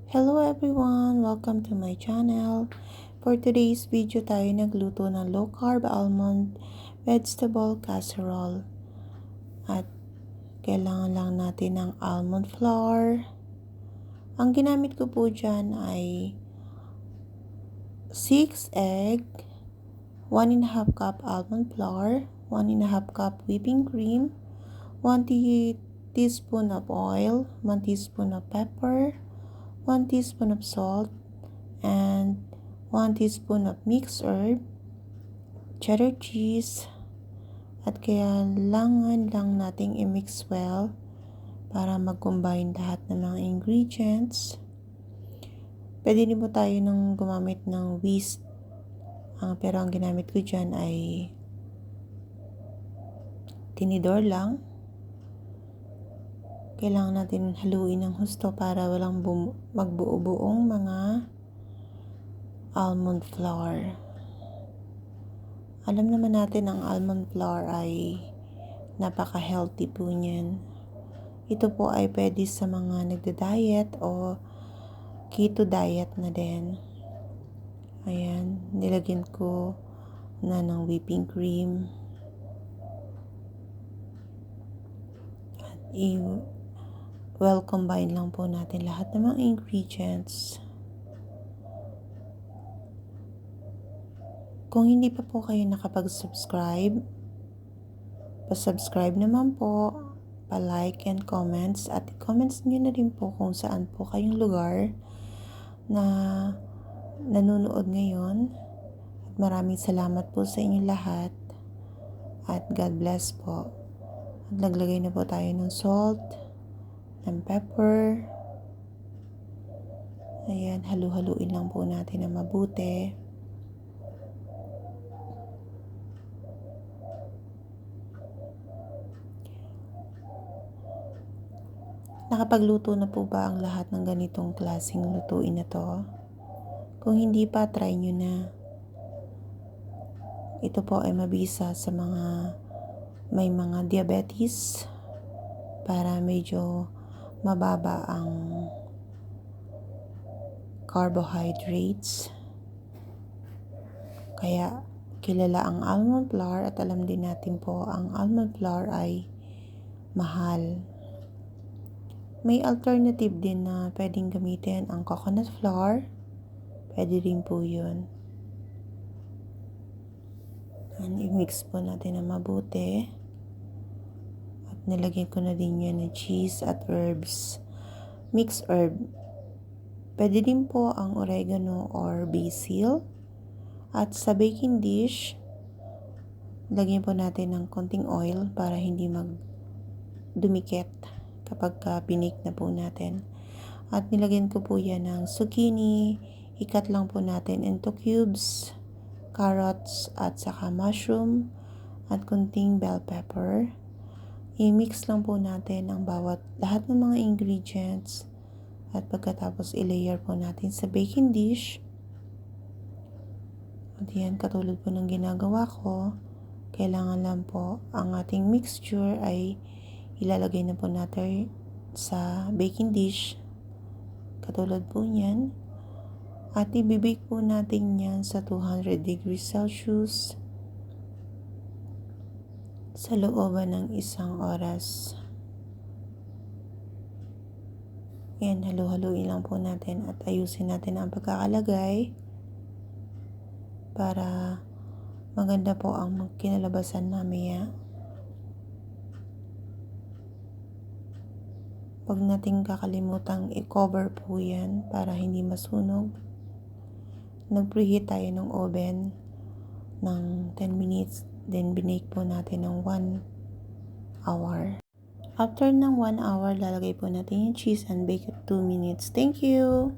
Hello everyone! Welcome to my channel. For today's video tayo nagluto ng low carb almond vegetable casserole. At kailangan lang natin ng almond flour. Ang ginamit ko po dyan ay 6 egg, 1½ cup almond flour, 1½ cup whipping cream, 1 teaspoon of oil, 1 teaspoon of pepper, 1 teaspoon of salt, and 1 teaspoon of mixed herb, cheddar cheese, at kailangan lang nating i-mix well para mag-combine lahat ng mga ingredients. Pwede din po tayo nang gumamit ng whisk, pero ang ginamit ko dyan ay tinidor lang. Kailangan natin haluin ng husto para walang magbuo-buong mga almond flour. Alam naman natin ang almond flour ay napaka-healthy po niyan. Ito po ay pwede sa mga nagda-diet o keto diet na din. Ayan, nilagyan ko na ng whipping cream. At well combine lang po natin lahat ng mga ingredients. Kung hindi pa po kayo nakapag-subscribe, pa-subscribe naman po, pa-like and comments, at comments niyo na rin po kung saan po kayong lugar na nanonood ngayon. At maraming salamat po sa inyong lahat at God bless po. At naglagay na po tayo ng salt, ng pepper. Ayan, halu-haluin lang po natin na mabuti. Nakapagluto na po ba ang lahat ng ganitong klaseng lutuin na to? Kung hindi pa, try nyo na. Ito po ay mabisa sa mga may mga diabetes para medyo mababa ang carbohydrates. Kaya kilala ang almond flour at alam din natin po ang almond flour ay mahal. May alternative din na pwedeng gamitin ang coconut flour. Pwede rin po yun. And i-mix po natin na mabuti. At nilagyan ko na din yan ng cheese at herbs. Mixed herb. Pwede din po ang oregano or basil. At sa baking dish, lagyan po natin ng konting oil para hindi magdumikit kapag binake na po natin. At nilagyan ko po yan ng zucchini. Ikat lang po natin into cubes, carrots at saka mushroom at konting bell pepper. I-mix lang po natin ang lahat ng mga ingredients at pagkatapos i-layer po natin sa baking dish. At yan, katulad po ng ginagawa ko, kailangan lang po ang ating mixture ay ilalagay na po natin sa baking dish. Katulad po niyan. At ibibake po natin yan sa 200 degrees Celsius sa looban ng 1 oras. Yan, halu-haluin lang po natin at ayusin natin ang pagkakalagay para maganda po ang kinalabasan mamaya. Huwag nating kakalimutang i-cover po yan para hindi masunog. Nag-preheat tayo ng oven ng 10 minutes, then binake po natin ng 1 hour. After ng 1 hour, lalagay po natin yung cheese and bake it 2 minutes. Thank you!